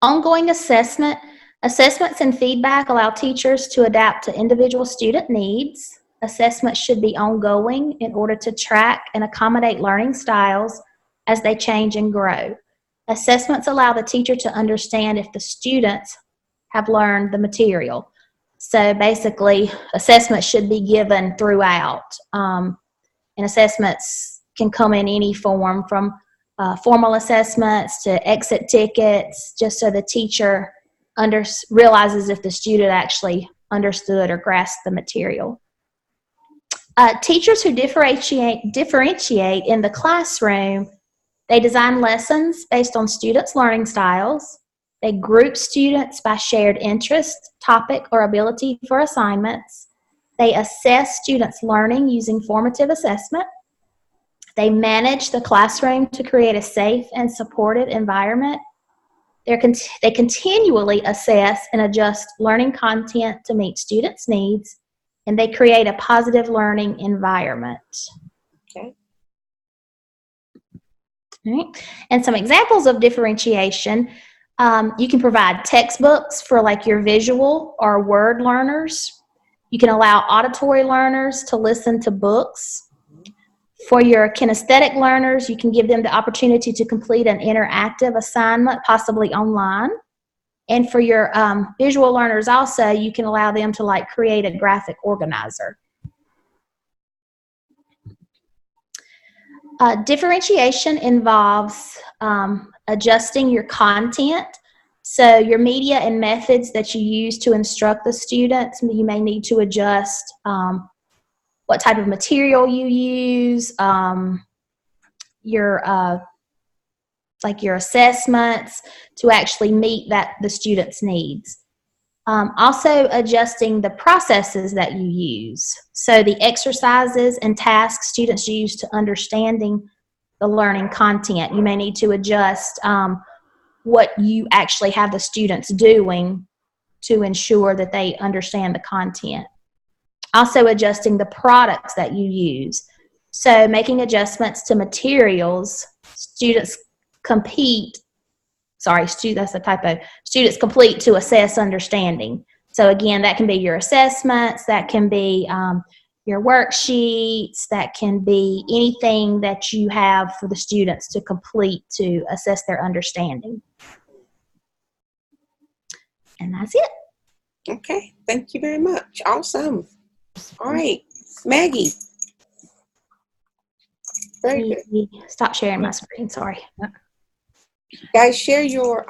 Speaker 3: Ongoing assessment. Assessments and feedback allow teachers to adapt to individual student needs. Assessments should be ongoing in order to track and accommodate learning styles as they change and grow. Assessments allow the teacher to understand if the students have learned the material. So basically, assessments should be given throughout. And assessments can come in any form, from formal assessments to exit tickets, just so the teacher realizes if the student actually understood or grasped the material. Teachers who differentiate in the classroom, they design lessons based on students' learning styles. They group students by shared interest, topic, or ability for assignments. They assess students' learning using formative assessment. They manage the classroom to create a safe and supportive environment. They continually assess and adjust learning content to meet students' needs, and they create a positive learning environment.
Speaker 1: Okay.
Speaker 3: All right. And some examples of differentiation. You can provide textbooks for like your visual or word learners. You can allow auditory learners to listen to books. For your kinesthetic learners, you can give them the opportunity to complete an interactive assignment, possibly online. And for your visual learners also, you can allow them to like create a graphic organizer. Differentiation involves adjusting your content. So your media and methods that you use to instruct the students, you may need to adjust what type of material you use, like your assessments to actually meet the student's needs. Also adjusting the processes that you use. So the exercises and tasks students use to understanding the learning content. You may need to adjust what you actually have the students doing to ensure that they understand the content. Also adjusting the products that you use. So making adjustments to materials. Students complete to assess understanding. So again, that can be your assessments, that can be your worksheets, that can be anything that you have for the students to complete to assess their understanding. And that's it.
Speaker 1: Okay, thank you very much. Awesome. All right, Maggie. Very good.
Speaker 3: Stop sharing my screen, sorry.
Speaker 1: Guys, share your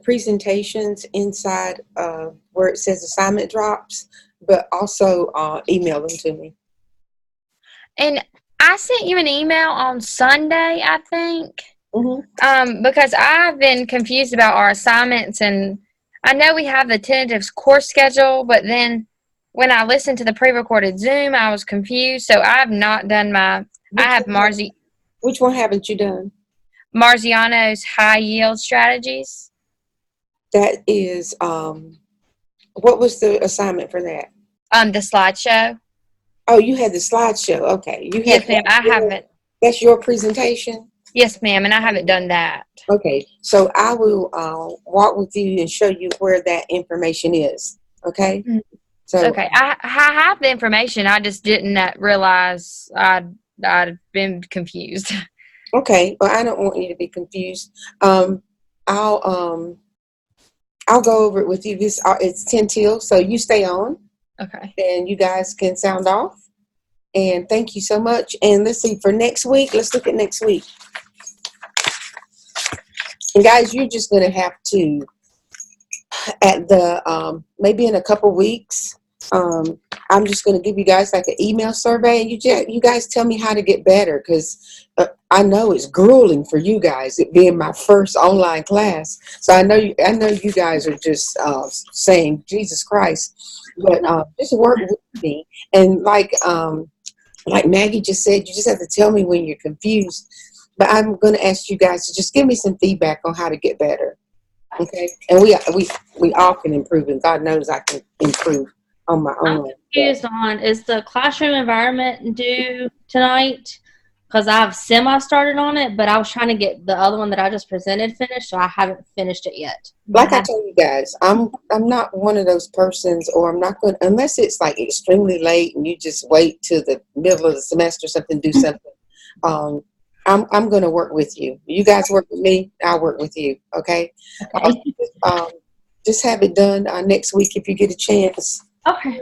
Speaker 1: presentations inside where it says assignment drops, but also email them to me.
Speaker 5: And I sent you an email on Sunday, I think,
Speaker 1: Mm-hmm.
Speaker 5: because I've been confused about our assignments, and I know we have the tentative course schedule, but then when I listened to the pre-recorded Zoom, I was confused. So I've not done
Speaker 1: Which one haven't you done?
Speaker 5: Marziano's high yield strategies.
Speaker 1: That is, what was the assignment for that?
Speaker 5: The slideshow.
Speaker 1: Oh, you had the slideshow. Okay.
Speaker 5: Yes, ma'am. I haven't.
Speaker 1: That's your presentation?
Speaker 5: Yes, ma'am. And I haven't done that.
Speaker 1: Okay. So I will walk with you and show you where that information is. Okay?
Speaker 5: Mm-hmm.
Speaker 1: So
Speaker 5: Okay. I have the information. I just didn't realize I'd been confused.
Speaker 1: Okay. Well, I don't want you to be confused. I'll go over it with you. It's 10 till, so you stay on.
Speaker 5: Okay.
Speaker 1: And you guys can sound off. And thank you so much. And let's see, for next week, let's look at next week. And guys, you're just going to have to, at the, maybe in a couple weeks, I'm just going to give you guys like an email survey. And you guys tell me how to get better, because I know it's grueling for you guys, it being my first online class. So I know you guys are just saying, Jesus Christ. But just work with me. And like Maggie just said, you just have to tell me when you're confused. But I'm going to ask you guys to just give me some feedback on how to get better. Okay? And we all can improve, and God knows I can improve on my own.
Speaker 2: I'm confused on, is the classroom environment due tonight? Because I've semi-started on it, but I was trying to get the other one that I just presented finished, so I haven't finished it yet.
Speaker 1: Like I told you guys, I'm not one of those persons, or I'm not going, unless it's like extremely late and you just wait till the middle of the semester or something, do something. I'm going to work with you. You guys work with me, I'll work with you. Okay. Just have it done next week if you get a chance.
Speaker 2: Okay.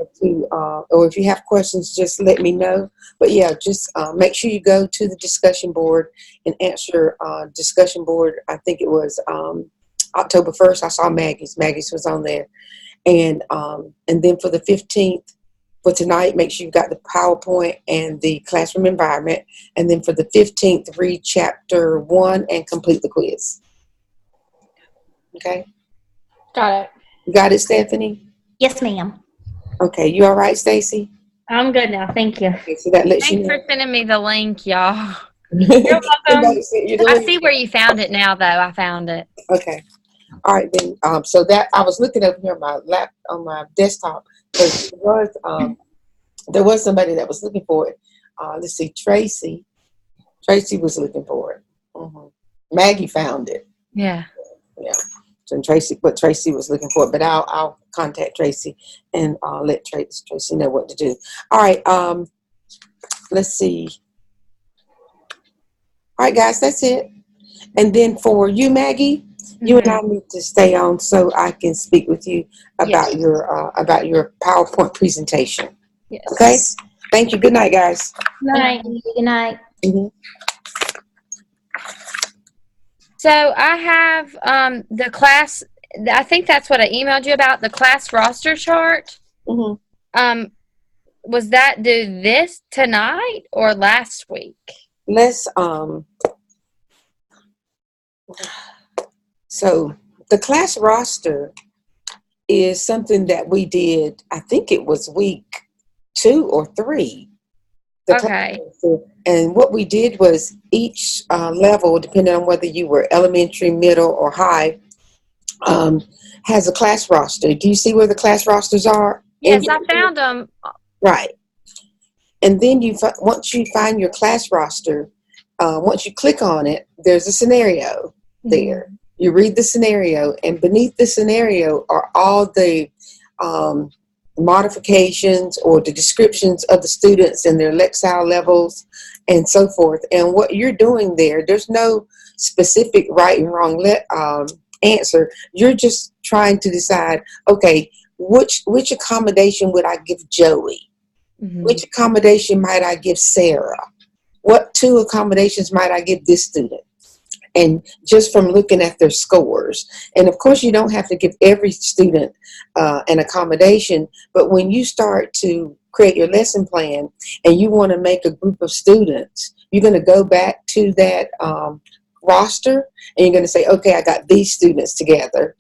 Speaker 1: Or if you have questions, just let me know. But yeah, just make sure you go to the discussion board and answer discussion board. I think it was October 1st. I saw Maggie's. Maggie's was on there. And then for the 15th, for tonight, make sure you've got the PowerPoint and the classroom environment. And then for the 15th, read chapter 1 and complete the quiz. Okay?
Speaker 2: Got it.
Speaker 1: You got it, Stephanie?
Speaker 3: Yes, ma'am.
Speaker 1: Okay, you all right, Stacy?
Speaker 2: I'm good now. Thank you.
Speaker 1: Okay, so that lets
Speaker 5: Thanks
Speaker 1: you know.
Speaker 5: for sending me the link, y'all.
Speaker 2: You're welcome.
Speaker 5: I see where you found it now, though. I found it.
Speaker 1: Okay. All right, then. So that I was looking over here on my desktop, because there was somebody that was looking for it. Let's see, Tracy. Tracy was looking for it. Mm-hmm. Maggie found it.
Speaker 5: Yeah.
Speaker 1: Yeah. So Tracy was looking for it, but I'll contact Tracy and let Tracy know what to do. All right. Let's see. All right, guys, that's it. And then for you, Maggie, you and I need to stay on so I can speak with you about your PowerPoint presentation.
Speaker 2: Yes.
Speaker 1: Okay. Thank you. Good night, guys.
Speaker 2: Good night.
Speaker 3: Good night.
Speaker 1: Mm-hmm.
Speaker 5: So I have the class, I think that's what I emailed you about, the class roster chart.
Speaker 1: Mm-hmm.
Speaker 5: was that due this tonight or last week?
Speaker 1: Let's, so the class roster is something that we did, I think it was week 2 or 3. The class
Speaker 5: Okay.
Speaker 1: roster. And what we did was each level, depending on whether you were elementary, middle, or high, has a class roster. Do you see where the class rosters are?
Speaker 5: Yes, I found them.
Speaker 1: Right. And then once you find your class roster, once you click on it, there's a scenario there. You read the scenario, and beneath the scenario are all the modifications or the descriptions of the students and their Lexile levels and so forth. And what you're doing there's no specific right and wrong answer. You're just trying to decide, okay, which accommodation would I give Joey? Which accommodation might I give Sarah? What 2 accommodations might I give this student? And just from looking at their scores. And of course, you don't have to give every student an accommodation, but when you start to create your lesson plan and you want to make a group of students, you're going to go back to that roster and you're going to say, okay, I got these students together.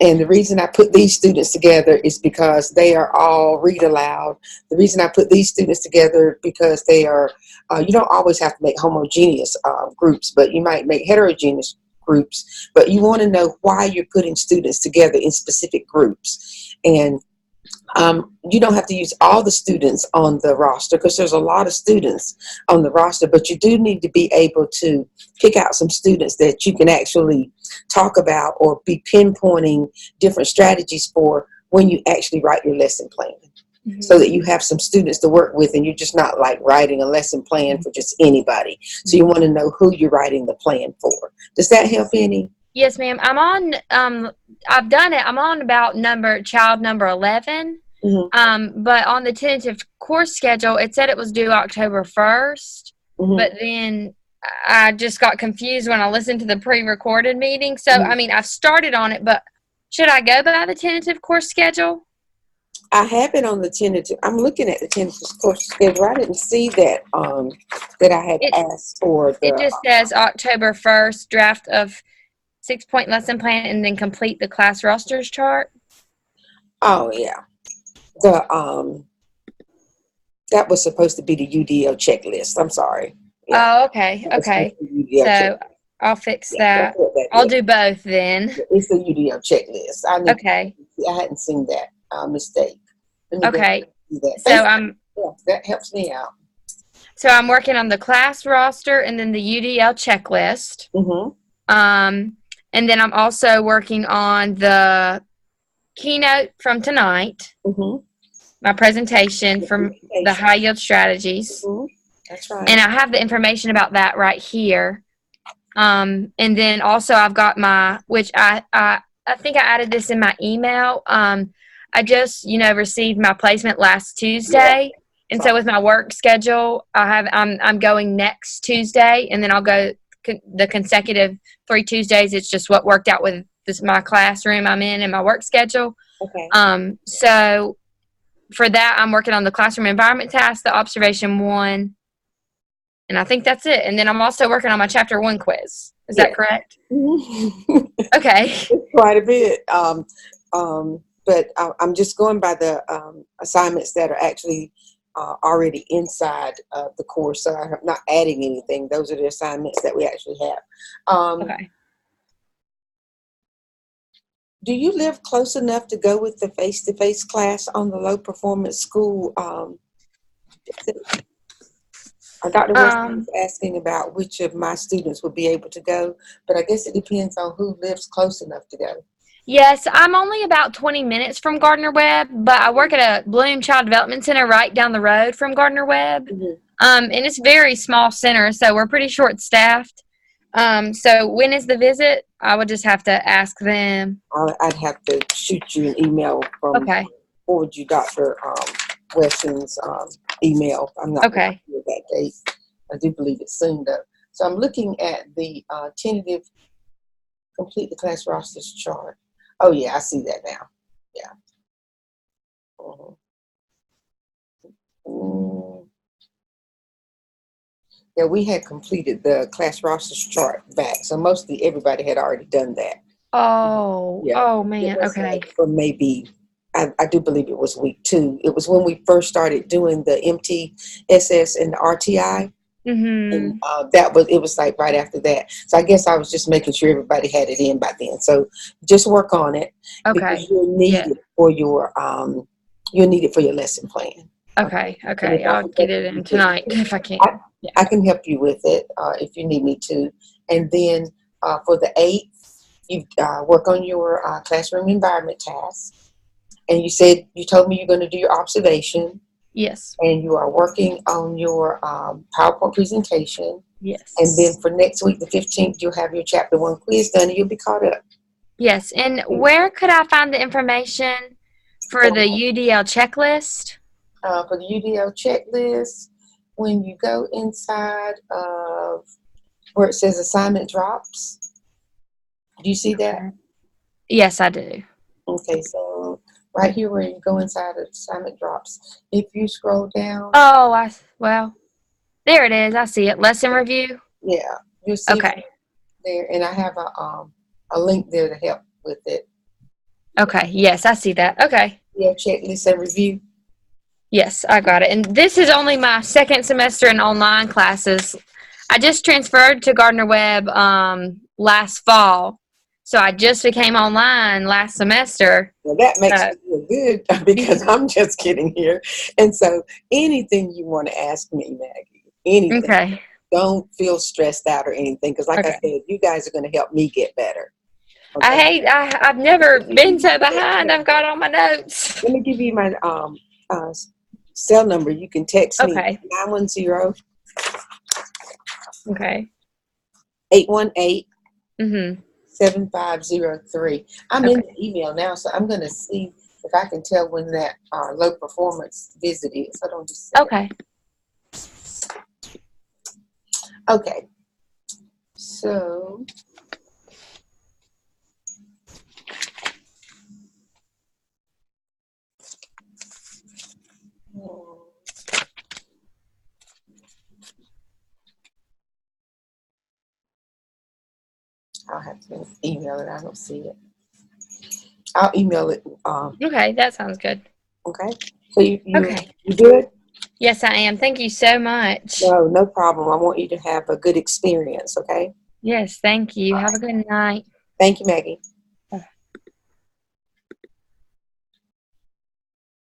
Speaker 1: And the reason I put these students together is because they are all read aloud. The reason I put these students together because they are, you don't always have to make homogeneous groups, but you might make heterogeneous groups. But you want to know why you're putting students together in specific groups. And you don't have to use all the students on the roster because there's a lot of students on the roster, but you do need to be able to pick out some students that you can actually talk about or be pinpointing different strategies for when you actually write your lesson plan. So that you have some students to work with and you're just not like writing a lesson plan for just anybody. So you want to know who you're writing the plan for. Does that help any?
Speaker 5: Yes, ma'am. I'm on, I've done it. I'm on about child number 11. But on the tentative course schedule, it said it was due October 1st. But then I just got confused when I listened to the pre-recorded meeting. So, I mean, I've started on it, but should I go by the tentative course schedule?
Speaker 1: I have it on the tentative. I'm looking at the tentative course schedule. I didn't see that that I had asked for.
Speaker 5: It just says October 1st, draft of 6-point lesson plan, and then complete the class rosters chart.
Speaker 1: Oh yeah, that was supposed to be the UDO checklist. I'm sorry.
Speaker 5: Yeah. Oh, okay, okay. So I'll fix that. I'll do both then.
Speaker 1: It's the UDO checklist.
Speaker 5: Okay.
Speaker 1: I hadn't seen that mistake.
Speaker 5: Okay.
Speaker 1: That.
Speaker 5: So
Speaker 1: that helps me out.
Speaker 5: So I'm working on the class roster and then the UDL checklist. And then I'm also working on the keynote from tonight. My presentation from the high yield strategies.
Speaker 1: That's right.
Speaker 5: And I have the information about that right here. And then also I've got which I think I added this in my email. I just, received my placement last Tuesday. And so with my work schedule, I'm going next Tuesday, and then I'll go the consecutive 3 Tuesdays. It's just what worked out with my classroom I'm in and my work schedule.
Speaker 1: Okay.
Speaker 5: So for that, I'm working on the classroom environment task, the observation 1, and I think that's it. And then I'm also working on my chapter 1 quiz. Is that correct? Okay.
Speaker 1: It's quite a bit. But I'm just going by the assignments that are actually already inside the course. So I'm not adding anything. Those are the assignments that we actually have.
Speaker 5: Okay.
Speaker 1: Do you live close enough to go with the face-to-face class on the low performance school? Dr. Weston was asking about which of my students would be able to go, but I guess it depends on who lives close enough to go.
Speaker 5: Yes, I'm only about 20 minutes from Gardner Webb, but I work at a Bloom Child Development Center right down the road from Gardner Webb. And it's a very small center, so we're pretty short-staffed. So when is the visit? I would just have to ask them.
Speaker 1: I'd have to shoot you an email forward you Dr. Weston's email. I'm not sure that date. I do believe it's soon, though. So I'm looking at the tentative complete the class rosters chart. Oh, yeah, I see that now. Yeah. Yeah, we had completed the class rosters chart back, so mostly everybody had already done that.
Speaker 5: Oh,
Speaker 1: Yeah.
Speaker 5: oh
Speaker 1: It
Speaker 5: man.
Speaker 1: was
Speaker 5: Okay.
Speaker 1: like for maybe, I do believe it was week 2. It was when we first started doing the MTSS and the RTI.
Speaker 5: Mm-hmm.
Speaker 1: And it was like right after that. So I guess I was just making sure everybody had it in by then. So just work on it
Speaker 5: Okay.
Speaker 1: because you'll need
Speaker 5: Yeah.
Speaker 1: it for your lesson plan.
Speaker 5: Okay.
Speaker 1: And
Speaker 5: Okay.
Speaker 1: if I
Speaker 5: I'll
Speaker 1: can
Speaker 5: get
Speaker 1: help
Speaker 5: it
Speaker 1: you
Speaker 5: in
Speaker 1: with
Speaker 5: tonight
Speaker 1: it,
Speaker 5: if I can. Yeah.
Speaker 1: I can help you with it if you need me to. And then for the 8th, you work on your classroom environment task. And you told me you're going to do your observation.
Speaker 5: Yes.
Speaker 1: And you are working on your PowerPoint presentation.
Speaker 5: Yes.
Speaker 1: And then for next week, the 15th, you'll have your chapter 1 quiz done and you'll be caught up.
Speaker 5: Yes. And where could I find the information for the UDL checklist?
Speaker 1: For the UDL checklist, when you go inside of where it says assignment drops, do you see that?
Speaker 5: Yes, I do.
Speaker 1: Okay, so right here where you go inside of assignment drops, if you scroll down,
Speaker 5: Oh, well, there it is. I see it. Lesson review.
Speaker 1: yeah, you'll see
Speaker 5: Okay.
Speaker 1: there, and I have a link there to help with it.
Speaker 5: Okay. Yes, I see that. Okay.
Speaker 1: Yeah, checklist and review.
Speaker 5: Yes, I got it. And this is only my second semester in online classes. I just transferred to Gardner Webb last fall. So I just became online last semester.
Speaker 1: Well, that makes me feel good because I'm just kidding here. And so anything you want to ask me, Maggie, anything.
Speaker 5: Okay.
Speaker 1: Don't feel stressed out or anything because like I said, you guys are going to help me get better. Okay?
Speaker 5: I've never been so behind. I've got all my notes.
Speaker 1: Let me give you my cell number. You can text me
Speaker 5: Okay.
Speaker 1: 910
Speaker 5: Okay.
Speaker 1: 818
Speaker 5: Mm-hmm.
Speaker 1: 7503. I'm
Speaker 5: Okay.
Speaker 1: in the email now, so I'm going to see if I can tell when that low performance visit is. Hold on just a second.
Speaker 5: Okay.
Speaker 1: Okay. So I'll have to email it. I don't see it. I'll email it.
Speaker 5: Okay, that sounds good.
Speaker 1: Okay. So you
Speaker 5: Okay.
Speaker 1: you good?
Speaker 5: Yes, I am. Thank you so much.
Speaker 1: No problem. I want you to have a good experience. Okay.
Speaker 5: Yes, thank you. Have a good night.
Speaker 1: Thank you, Maggie.